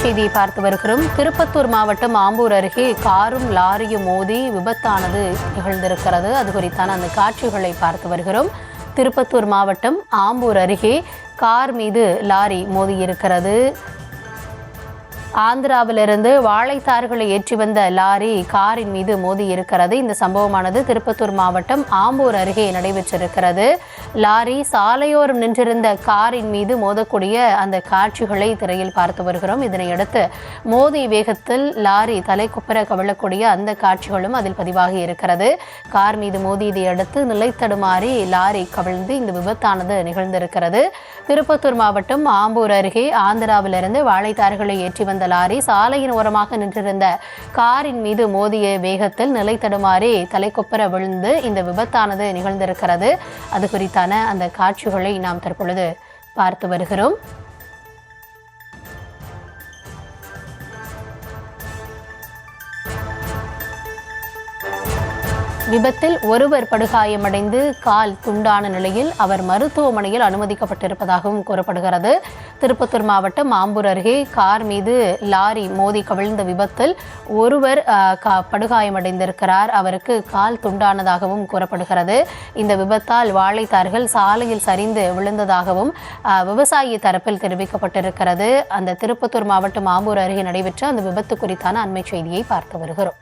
செய்தியை பார்த்து வருகிறோம். திருப்பத்தூர் மாவட்டம் ஆம்பூர் அருகே காரும் லாரியும் மோதி விபத்தானது நிகழ்ந்திருக்கிறது. அது குறித்தான அந்த காட்சிகளை பார்த்து வருகிறோம். திருப்பத்தூர் மாவட்டம் ஆம்பூர் அருகே கார் மீது லாரி மோதியிருக்கிறது. ஆந்திராவிலிருந்து வாழைத்தார்களை ஏற்றி வந்த லாரி காரின் மீது மோதி இருக்கிறது. இந்த சம்பவமானது திருப்பத்தூர் மாவட்டம் ஆம்பூர் அருகே நடைபெற்றிருக்கிறது. லாரி சாலையோரம் நின்றிருந்த காரின் மீது மோதக்கூடிய அந்த காட்சிகளை திரையில் பார்த்து வருகிறோம். இதனையடுத்து மோதி வேகத்தில் லாரி தலைக்குப்புற கவிழக்கூடிய அந்த காட்சிகளும் அதில் பதிவாகி இருக்கிறது. கார் மீது மோதியதை அடுத்து நிலைத்தடுமாறி லாரி கவிழ்ந்து இந்த விபத்தானது நிகழ்ந்திருக்கிறது. திருப்பத்தூர் மாவட்டம் ஆம்பூர் அருகே ஆந்திராவிலிருந்து வாழைத்தார்களை ஏற்றி வந்த லாரி சாலையின் ஓரமாக நின்றிருந்த காரின் மீது மோதிய வேகத்தில் நிலை தடுமாறி தலைக்குப்புற விழுந்து இந்த விபத்தானது நிகழ்ந்திருக்கிறது. அது குறித்தான அந்த காட்சிகளை நாம் தற்பொழுது பார்த்து வருகிறோம். விபத்தில் ஒருவர் படுகாயமடைந்து கால் துண்டான நிலையில் அவர் மருத்துவமனையில் அனுமதிக்கப்பட்டிருப்பதாகவும் கூறப்படுகிறது. திருப்பத்தூர் மாவட்டம் ஆம்பூர் அருகே கார் மீது லாரி மோதி கவிழ்ந்த விபத்தில் ஒருவர் படுகாயமடைந்திருக்கிறார். அவருக்கு கால் துண்டானதாகவும் கூறப்படுகிறது. இந்த விபத்தால் வாழைத்தார்கள் சாலையில் சரிந்து விழுந்ததாகவும் விவசாயி தரப்பில் தெரிவிக்கப்பட்டிருக்கிறது. அந்த திருப்பத்தூர் மாவட்டம் ஆம்பூர் அருகே நடைபெற்ற அந்த விபத்து குறித்தான அண்மை செய்தியை பார்த்து வருகிறோம்.